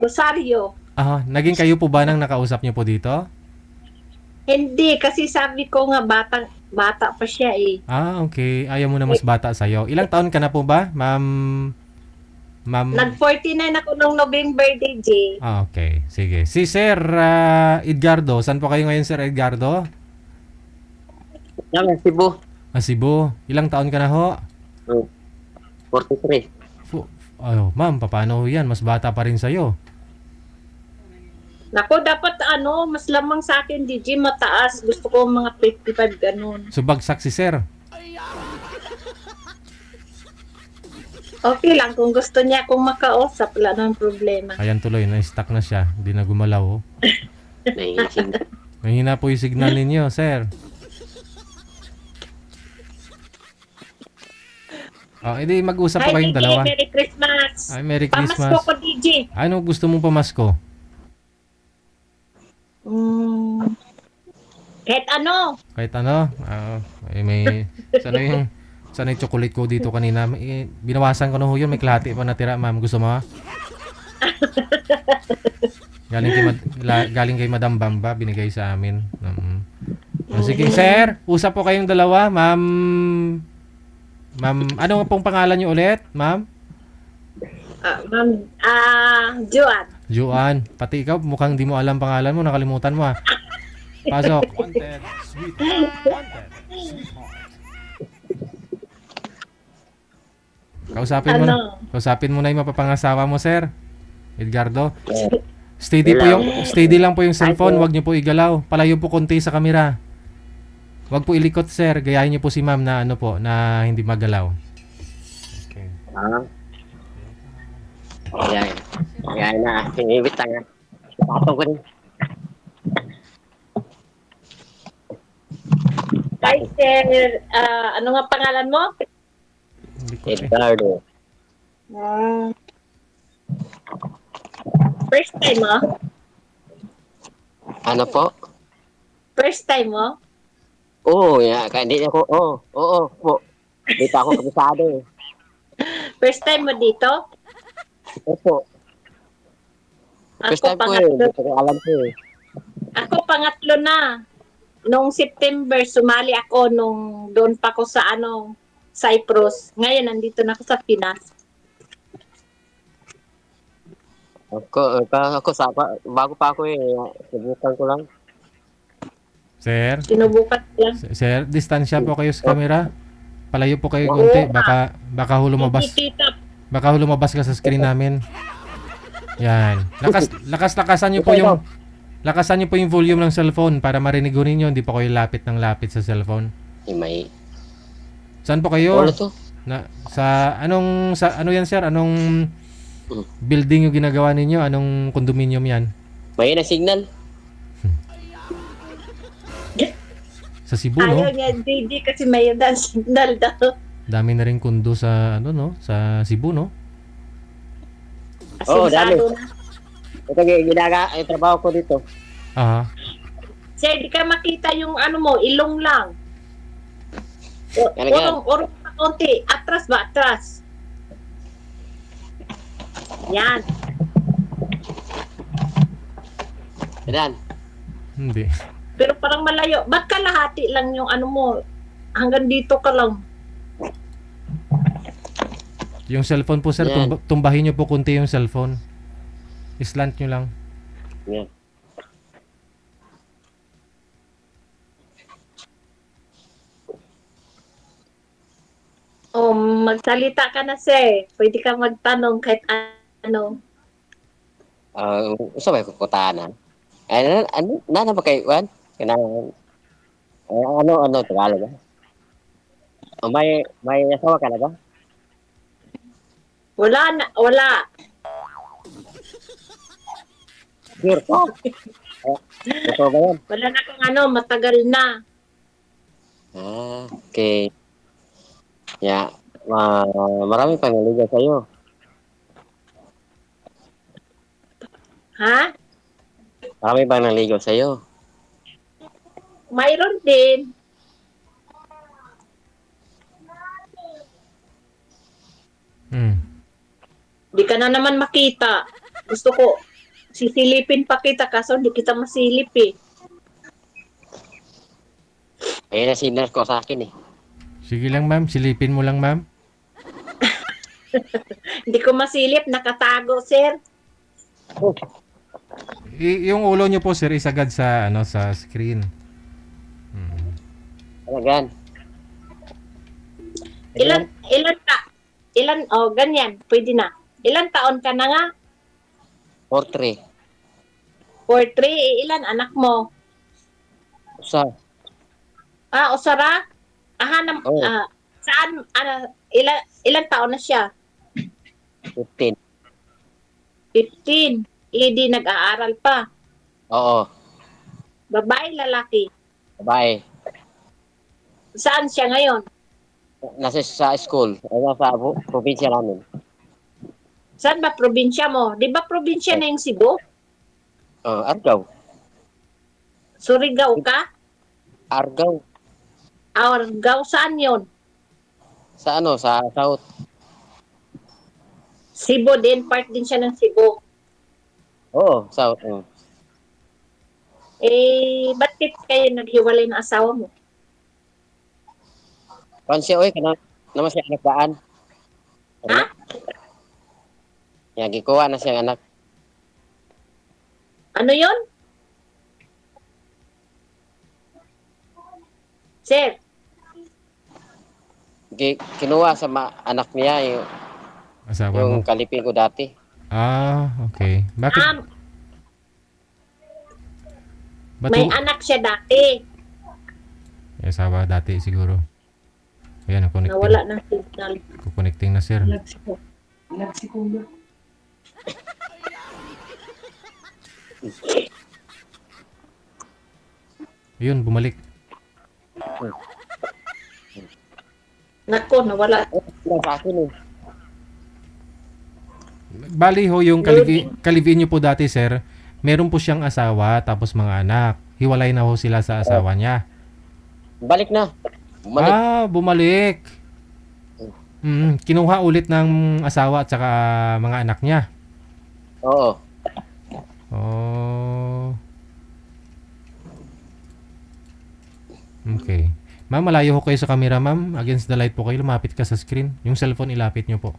Rosario. Ah, naging kayo po ba nang nakausap niyo po dito? Hindi, kasi sabi ko nga bata pa siya eh. Ah, okay. Ayaw mo na mas bata sa'yo. Ilang taon ka na po ba, ma'am? Ma'am? Nag-49 ako nung November day, J. Ah, okay. Sige. Si Sir Edgardo. Saan po kayo ngayon, Sir Edgardo? Yan, Cebu. Ah, Cebu. Ilang taon ka na ho? Oh, 43. Fu- ma'am, paano ho yan? Mas bata pa rin sa'yo. Nako, dapat mas lamang sa akin, DJ, mataas. Gusto ko mga 55 ganun. So, bagsak si Sir. Okay lang, kung gusto niya akong makausap, wala nang problema. Ayan tuloy, na-stuck na siya. Hindi na gumalaw. Oh. Naiisig. Mahina po yung signal ninyo, Sir. Oh, edi mag-usap po Hi, kayong DJ, dalawa. Merry Christmas. Ay, Merry Pamasko Christmas. ko, DJ. Ano gusto mong pamasko? Kahit ano. Kahit ano? May... Sana yung chocolate ko dito kanina. Binawasan ko na ho yun. May klati pa natira, ma'am. Gusto mo? Galing kay Madam Bamba. Binigay sa amin. Sige, sir. Usap po kayong dalawa. Ma'am... Ma'am, ano nga pong pangalan niyo ulit, ma'am? Joan. Juan. Pati ikaw, mukhang di mo alam pangalan mo. Nakalimutan mo, ah. Pasok. Wanted, sweetheart. Wanted, sweetheart. Kausapin mo na yung mapapangasawa mo, sir. Edgardo. Steady lang po yung cellphone, wag niyo po igalaw. Palayo po konti sa kamera. Wag po ilikot, sir. Gayahin niyo po si ma'am na na hindi magalaw. Okay. Ayan. Ayan na. Sinibit nga. Patong ko rin. Hi, sir. Ano nga pangalan mo? Likot eh. Edgardo. First time mo? Ano po? First time mo? Oo, kaya hindi ako, oo po. Dito ako kabisado eh. First time mo dito? Opo. First time ko eh, hindi ko alam ko eh. Ako pangatlo na. Noong September, sumali ako doon pa ako sa Cyprus. Ngayon, nandito na ako sa Pinas. Ako bago pa ako eh, subukan ko lang. Sir? Sinubukan ko lang. Sir, distansya po kayo sa camera. Palayo po kayo konti. Baka lumabas. Baka lumabas ka sa screen namin. Yan. Lakasan niyo po yung volume ng cellphone para marinig ko ninyo. Hindi po kayo lapit ng lapit sa cellphone. May Saan po kayo? ano to? Ano yan, sir? Anong building yung ginagawa ninyo? Anong condominium yan? May na signal. Sa Cebu, no? Ayaw niya, DJ, kasi may signal daw. Dami na rin kundo sa sa Cebu, no? Oo, dami. Asensado na. Ito yung trabaho ko dito. Aha. Sir, di ka makita yung ilong lang. Ganun. Urong pa konti. Atras ba? Atras. Yan. Yan. Hindi. Pero parang malayo. Ba't kalahati lang yung mo? Hanggang dito ka lang. Yung cellphone po, sir, Yan. tumbahin nyo po kunti yung cellphone. Islant nyo lang. Yan. Magsalita ka na, sir. Pwede ka magtanong kahit ano. Usa ba kukutanan? Ano na ba kayo, Juan? Ano, Tagalog ba? May asawa ka na ba? Wala. Sure po. Ito ba yan? Wala na kung matagal na. Okay. Marami pang naligaw sa'yo. Ha? Marami pang naligaw sa'yo. Mayroon din. Di ka na naman makita. Gusto ko, sisilipin pa kita kaso hindi kita masilip eh. Ayun na sinar ko sa akin eh. Sige lang ma'am, silipin mo lang ma'am. Hindi ko masilip, nakatago, sir. Yung ulo nyo po sir, isagad sa, ano, sa screen. Talagan. Ganyan, pwede na. Ilan taon ka na nga? 4-3. 4-3, ilan anak mo? Usa. Usara? Oo. Saan, ilan taon na siya? 15. 15. Hindi nag-aaral pa. Oo. Babae, lalaki. Babae. Saan siya ngayon? Nasa sa school. Ayun sa probinsya namin. Saan ba probinsya mo? Di ba probinsya na yung Cebu? Argao. Surigao ka? Argao. Argao, saan yon? Sa ano? Sa South. Cebu din, part din siya ng Cebu. Oo, South. Ba't kayo naghiwalay ng asawa mo? Pansiya, oy, naman siya anak daan. Ha? Yan, gikuha na siyang anak. Ano yon? Sir, Kinuha sa anak niya yung, Asawa mo. yung kalipin ko dati. Okay. Bakit? Ba't may ho- anak siya dati. May asawa dati siguro. Ayan, connecting. Nawala ng signal. Connecting na sir. Yun, bumalik. Nako, nawala. Wala sa akin eh. Bali ho, yung kalivin nyo po dati sir, meron po siyang asawa tapos mga anak. Hiwalay na ho sila sa asawa niya. Balik na. Bumalik. Bumalik. Kinuha ulit ng asawa at saka mga anak niya. Oo. Oh. Okay. Ma'am, malayo ho kayo sa camera, ma'am. Against the light po kayo. Lumapit ka sa screen. Yung cellphone, ilapit nyo po.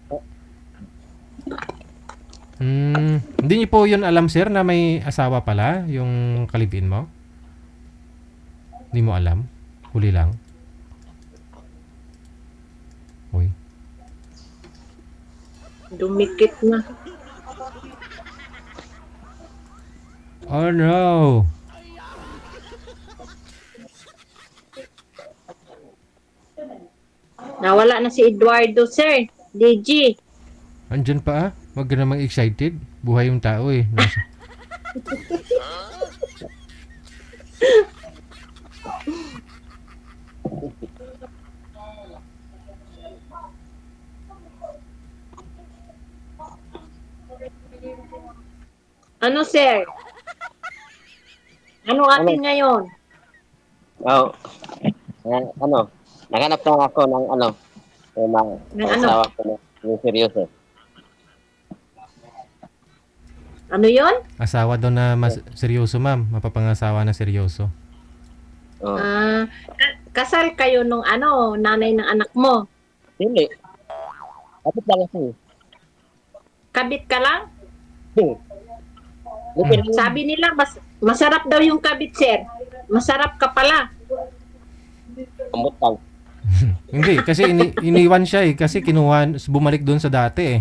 Hindi niyo po yun alam, sir, na may asawa pala, yung kalibin mo? Hindi mo alam? Huli lang? Uy. Dumikit na. Oh, no. Nawala na si Eduardo, sir. DG. Andyan pa ah. Huwag ka namang excited. Buhay yung tao eh. Ano, sir? Ano atin ngayon? Oo. Ano? Naghanap na ako ng ano. Ng Ng ano? asawa ko na. Yung seryoso. Ano yon? Asawa daw na mas seryoso, ma'am. Mapapangasawa na seryoso. Oo. Kasal kayo nung nanay ng anak mo. Hindi. Kapit lang kasi. Kabit ka lang? Lupin lang. Sabi nila, masarap daw yung kabit, sir. Masarap ka pala. Ambot lang. Hindi, kasi iniwan siya eh. Kasi bumalik doon sa dati eh.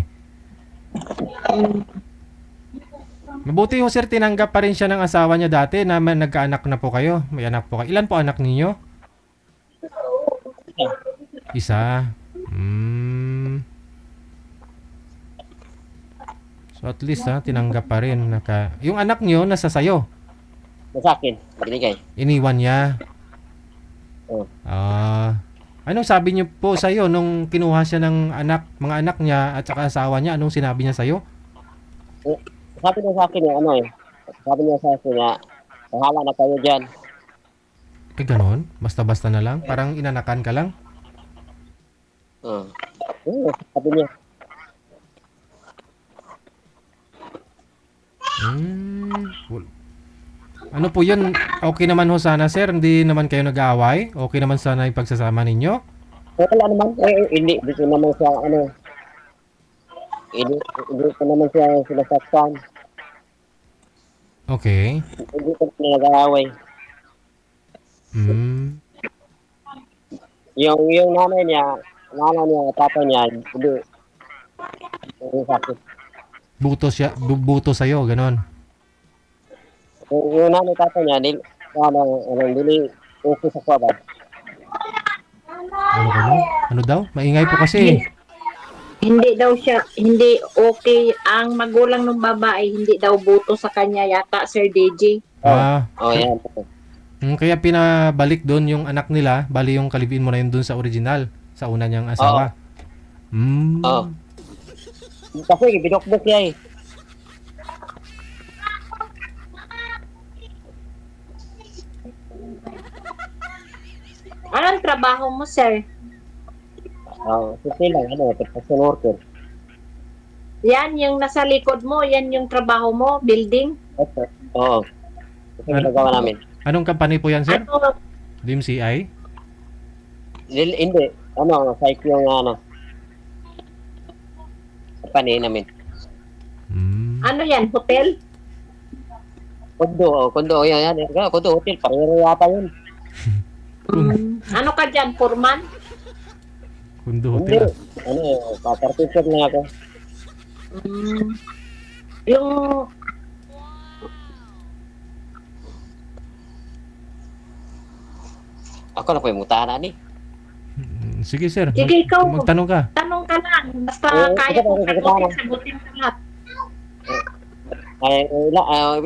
Mabuti ho sir, tinanggap pa rin siya ng asawa niya dati na nagkaanak na po kayo. May anak po kayo. Ilan po anak ninyo? Isa. So at least tinanggap pa rin. Yung anak niyo nasa sayo. Sa akin. Binigay. Iniwan niya. Oo. Anong sabi niyo po sa'yo nung kinuha siya ng mga anak niya at saka asawa niya? Anong sinabi niya sa'yo? Sabi niya sa akin sabi niya sa akin na bahala na kayo dyan. Ganon? Basta-basta na lang? Parang inanakan ka lang? Sabi niya. Well, ano po yun? Okay naman ho sana, sir. Hindi naman kayo nag-aaway? Okay naman sana yung pagsasama ninyo? Wala naman, hindi ko naman siya, hindi ko naman siya sinasaktan. Okay. Hindi ko na nag-aaway. Hmm. Yung nanay niya, tatay niya, hindi sakit. Buto sa'yo, ganon. Yung nanay tatay niya, dili, okay sa kwabad. Ano daw? Maingay po kasi. Hindi daw siya, hindi okay. Ang magulang ng babae, hindi daw buto sa kanya yata, Sir DJ. Yan. Kaya pinabalik doon yung anak nila, bali yung kalibin mo na yun doon sa original, sa una niyang asawa. Kasi binokbok niya eh. Anong trabaho mo, sir? Kasi lang, construction worker. Yan, yung nasa likod mo, yan yung trabaho mo, building? Oo. Kasi ginagawa namin. Anong company po yan, sir? Ano? DMCI? Hindi. Site yung company namin. Ano yan, hotel? Kondo, yan. Kondo, hotel, pareho yata yun. Ano ka dyan, foreman? Kundo Hindi. Hotel. Papartition na ako. Yung Ako na po yung mutahan ni. Sige, sir. Sige, ikaw. Magtanong ka. tanong ka lang, basta Oo, kaya sige, kong sige, sagutin, sige. sagutin ka lahat.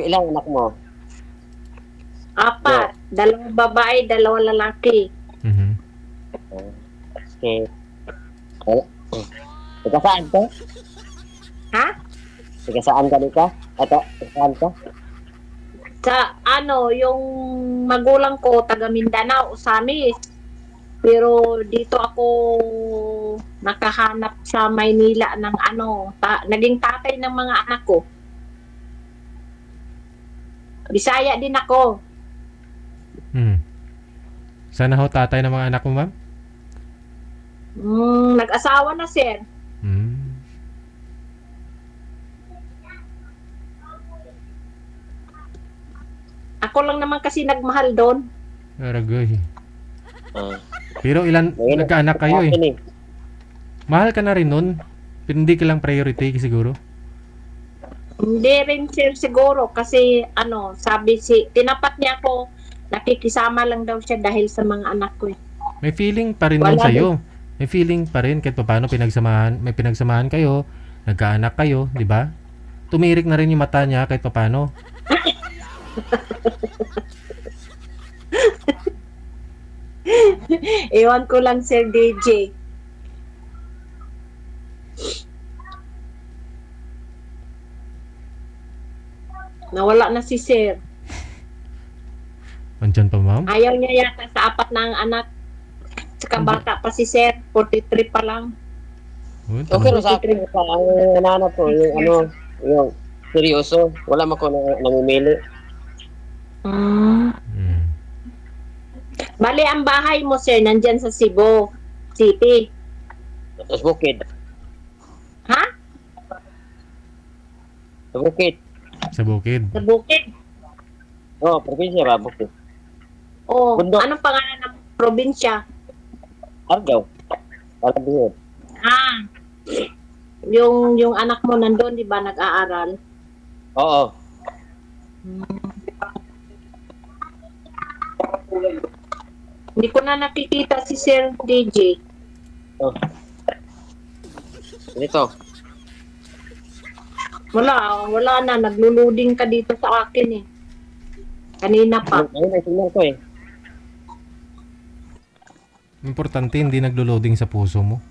Ilang anak mo? 4, 2 babae, 2 lalaki. Mhm. Okay. Taga saan ka? Ha? Taga saan ka dito? Taga saan ka? Sa yung magulang ko taga Mindanao, Usamis. Pero dito ako nakahanap sa Maynila ng naging tatay ng mga anak ko. Bisaya din ako. Sana ho tatay ng mga anak mo, ma'am? Nag-asawa na, sir. Ako lang naman kasi nagmahal doon. Aragoy. Pero nagkaanak kayo eh. Mahal ka na rin nun. Pero hindi ka lang priority siguro. Hindi rin, sir, siguro kasi tinapat niya ako, nakikisama lang daw siya dahil sa mga anak ko eh. May feeling pa rin nun sa'yo. May feeling pa rin kahit paano may pinagsamahan kayo, nagkaanak kayo, di ba? Tumirik na rin yung mata niya kahit paano. Ewan ko lang, Sir DJ. Nawala na si Sir. Andyan pa, ma'am? Ayaw niya yata sa 4 na ang anak. Saka bata pa si Sir, 43 pa lang. Okay rin sa akin, ang nananap ko, yung seryoso, wala man ko namimili. Bali, ang bahay mo, Sir, nandyan sa Cebu City. Tapos bukid. Ha? Sa bukid. Sa bukid. Sa Bukid. Probinsya ba, bukid. Bundok. Anong pangalan ng probinsya? Argao. Argao. Yung anak mo nandun, di ba, nag-aaral? Oo. Hindi ko na nakikita si Sir DJ. Dito. Wala na. Nagluluding ka dito sa akin eh. Kanina pa. Ayun, ay tingnan ko eh. Importante hindi naglo-loading sa puso mo.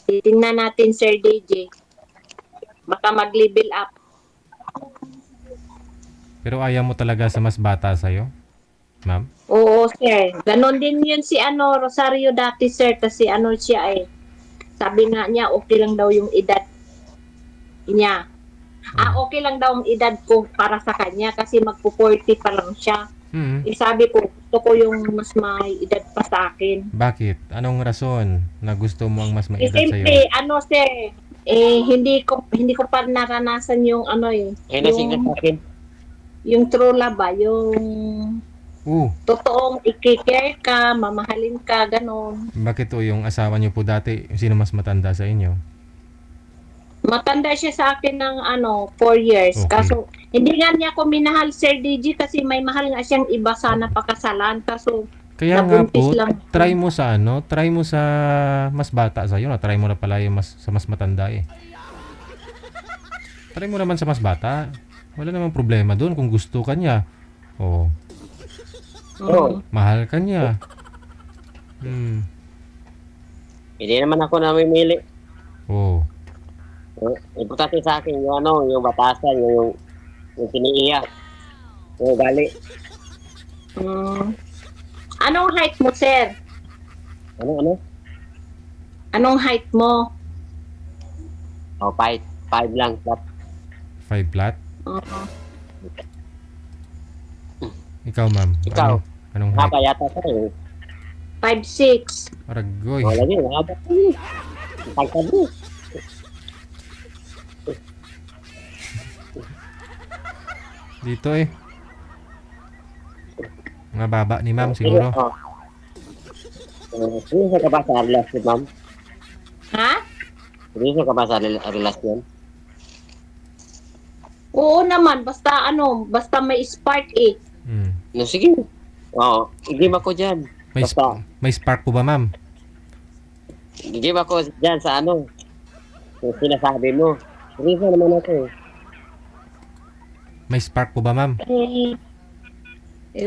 Titingnan natin, Sir DJ. Baka mag-level up. Pero ayaw mo talaga sa mas bata sa'yo, ma'am? Oo, sir. Ganon din yun si Rosario dati, sir. Kasi siya eh. Sabi nga niya, okay lang daw yung edad. niya. Okay lang daw ang edad ko para sa kanya kasi magpo-40 pa lang siya. Mm. Sabi ko, gusto ko yung mas may edad pa sa akin. Bakit? Anong rason na gusto mo ang mas may edad Siyempre, sa'yo? sir, hindi ko pa naranasan yung Ay, nasigla sa akin. yung true love ba, yung totoong i-care ka, mamahalin ka, ganon. Bakit o yung asawa niyo po dati, sino mas matanda sa inyo? Matanda siya sa akin ng 4 years. Okay. Kaso, hindi nga niya ako minahal, Sir DJ, kasi may mahal nga siyang iba sana pakasalan. Kaso, Kaya nga nabuntis po, lang. try mo sa mas bata sa'yo. Try mo na pala yung sa mas matanda eh. Try mo naman sa mas bata. Wala namang problema doon kung gusto ka niya. Oh, Oo. mahal ka niya. Hindi naman ako namimili. Oh, Importante sa akin yung yung batasan, yung piniiyak. Yung gali. Anong height mo, Sir? Ano? Anong height mo? Oh, 5 lang. 5 flat. Oo. Ikaw, ma'am. Ikaw? Anong height? Haba yata sa eh. 5'6". Aragoy. Wala din, haba. Tagtag mo. Dito eh. Mga baba ni ma'am siguro. Seryoso ka ba sa relasyon, ma'am? Ha? Seryoso ka ba sa relasyon? Oo naman, basta may spark eh. No, sige. Oo, i-game ako dyan. Basta, May spark po ba, ma'am? i-game ako dyan sa yung sinasabi mo. Seryoso naman ako eh. May spark po ba, ma'am? Basta,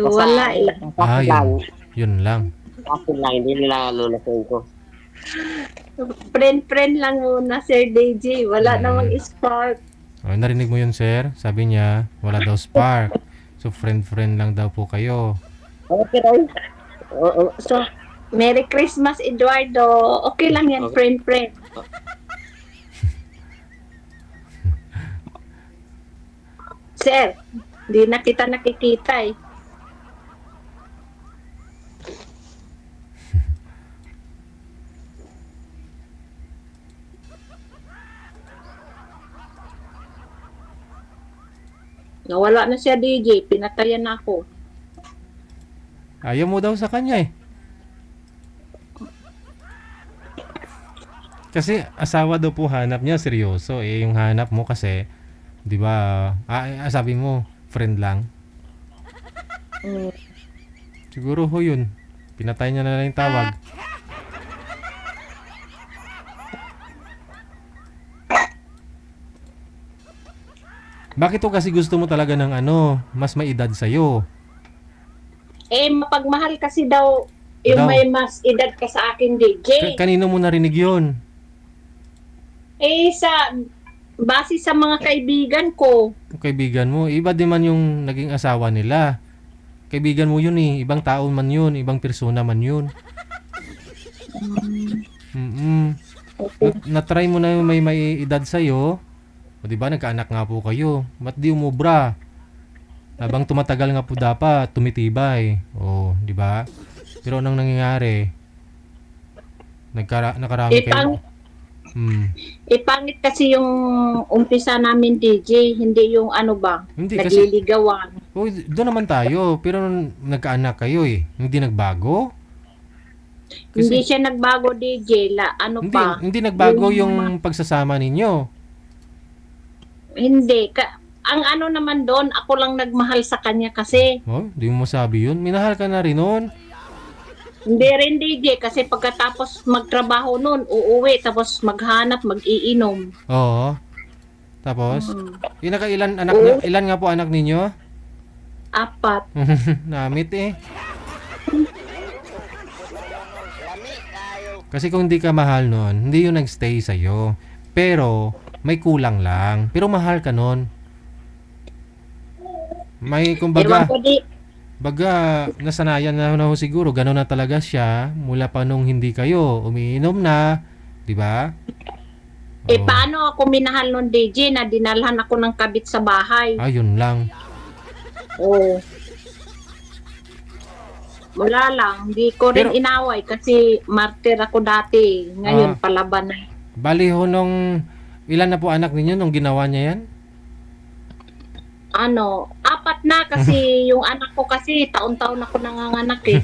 Wala eh. Ah, lang. Yun lang. Kasi lang, hindi nila lulasin ko. Friend lang muna, Sir DJ. Wala namang spark. Oh, narinig mo yun, sir? Sabi niya, wala daw spark. So, friend lang daw po kayo. Okay raw. Oo. So, Merry Christmas, Eduardo. Okay lang yan, Okay. friend. Sir, di na kita nakikita eh. Nawala na siya, DJ. Pinatayan na ako. Ayaw mo daw sa kanya eh. Kasi asawa daw po hanap niya, seryoso. Eh, yung hanap mo kasi, di ba, sabi mo, friend lang. Siguro ho yun. Pinatay niya na lang yung tawag. Bakit to kasi gusto mo talaga ng mas may edad sa'yo? Mapagmahal kasi daw yung may mas edad ka sa akin, DJ. Kanino mo narinig yun? Base sa mga kaibigan ko. Kaibigan mo, iba din man yung naging asawa nila. Kaibigan mo yun eh, ibang tao man yun, ibang persona man yun. Na-try mo na yung may edad sa'yo. O diba, nagkaanak nga po kayo. Ba't di umubra? Habang tumatagal nga po dapat, tumitibay. O, diba? Pero anong nangyayari? Nakarami kayo. Pangit kasi yung umpisa namin, DJ. Hindi yung Hindi kasi, nagliligawan. doon naman tayo. Pero nagkaanak kayo eh. Hindi nagbago? Hindi siya nagbago, DJ. Hindi nagbago yung pagsasama ninyo. Hindi. Ang naman doon, ako lang nagmahal sa kanya kasi. Oh, di mo masabi yun. Minahal ka na rin noon. Hindi rin, DJ. Kasi pagkatapos magtrabaho noon, uuwi. Tapos maghanap, mag-iinom. Oo. Tapos, ilan anak niya? Ilan nga po anak ninyo? 4. Namit eh. Kasi kung hindi ka mahal noon, hindi yun nagstay sa'yo. Pero, may kulang lang. Pero mahal ka noon. May, kumbaga, nasanayan na ho siguro. Gano'n na talaga siya. Mula pa nung hindi kayo umiinom na. Di ba? Oo. paano ako minahal nun, DJ, na dinalhan ako ng kabit sa bahay? Yun lang. Oo. Wala lang. Hindi ko rin Pero- inaway kasi martir ako dati. Ngayon, palaban na. Bali ho nung ilan na po anak ninyo nung ginawa niya yan? 4 na kasi yung anak ko kasi taon-taon ako nanganganak eh.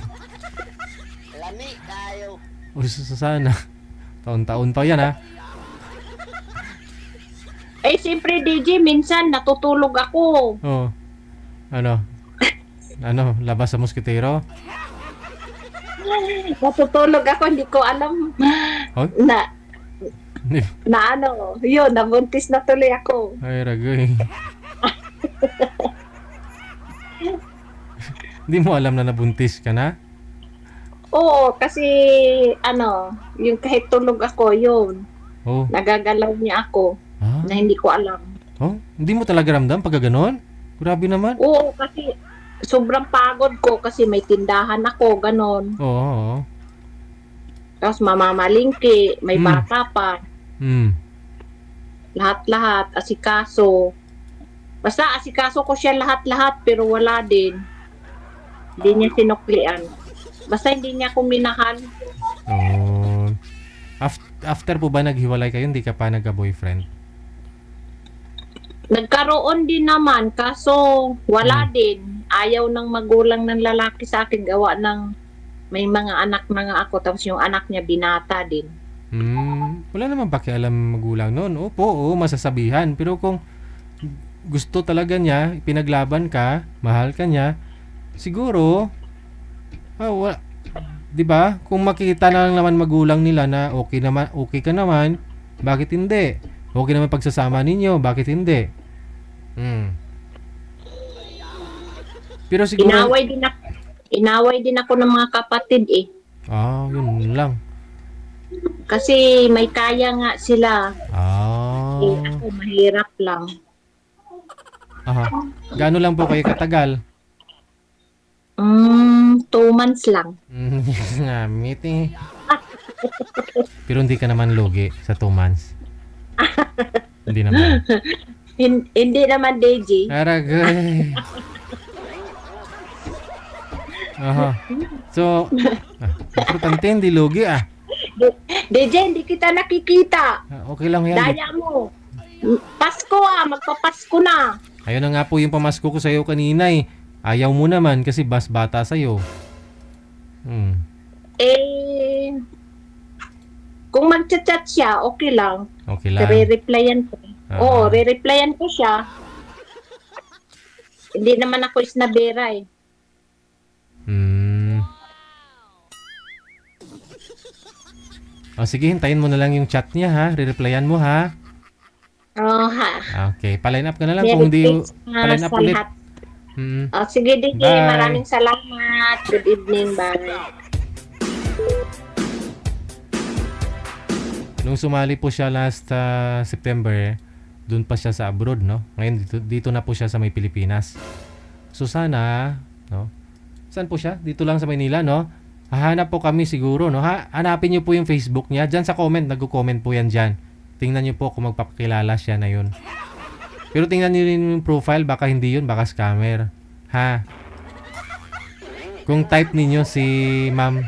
Lami tayo. O sana. Taon-taon pa yan ha. Eh, siyempre, DJ, minsan natutulog ako. Oo. Ano? Labas sa moskitero? Natutulog ako, hindi ko alam Hoy? na yun, nabuntis na tuloy ako. Ay, ragoy. Hindi mo alam na nabuntis ka na? Oo, kasi yung kahit tulog ako, yun, Oh. nagagalaw niya ako na hindi ko alam. Oh? Hindi mo talaga ramdam pag gano'n? Grabe naman. Oo, kasi sobrang pagod ko kasi may tindahan ako, ganon. Oo. Tapos mamamalingki, may bata pa, lahat-lahat, asikaso. Basta asikaso ko siya lahat-lahat pero wala din. Hindi niya sinuklian. Basta hindi niya ako minahal. Oh. After po ba naghiwalay kayo, hindi ka pa nagka-boyfriend? Nagkaroon din naman, kaso wala din. Ayaw ng magulang ng lalaki sa akin, gawa ng may mga anak na nga ako, tapos yung anak niya binata din. Wala naman pakialam magulang noon. Oo, masasabihan. Pero kung gusto talaga niya, pinaglaban ka, mahal ka niya, siguro, di ba? Kung makita na lang naman magulang nila na okay ka naman, bakit hindi? Okay naman pagsasama ninyo, bakit hindi? Pero siguro... Inaway din ako ng mga kapatid eh. Yun lang. Kasi may kaya nga sila. Eh, Ah. ako mahirap lang. Aha. Gaano lang po kayo katagal? 2 months lang. Nga, meeting. Pero hindi ka naman lugi sa 2 months. Hindi naman. Hindi naman, DJ. Aragay. Aha. So, importante hindi lugi DJ, hindi kita nakikita. Okay lang yan. Daya mo. Pasko magpapasko na. Ayun na nga po yung pamasko ko sa'yo kanina eh. Ayaw mo naman kasi bata sa'yo. Eh, kung mag-chat siya, okay lang. Okay lang. Re-replyan ko. Ah. Oo, re-replyan ko siya. Hindi naman ako isnabera eh. Sige, hintayin mo na lang yung chat niya ha. Re-replyan mo ha. Okay, pa-line up ka na lang kung hindi pa-line up ulit. Sige, DJ. Bye. Maraming salamat. Good evening. Bye. Nung sumali po siya last September, doon pa siya sa abroad, no? Ngayon dito na po siya sa may Pilipinas. So sana, no? Saan po siya? Dito lang sa Maynila, no? Hahanap po kami siguro, no? Hanapin niyo po yung Facebook niya. Diyan sa comment, nagko-comment po yan diyan. Tingnan niyo po kung magpapakilala siya na yun. Pero tingnan niyo rin yung profile, baka hindi yun, baka scammer. Ha? Kung type ninyo si Ma'am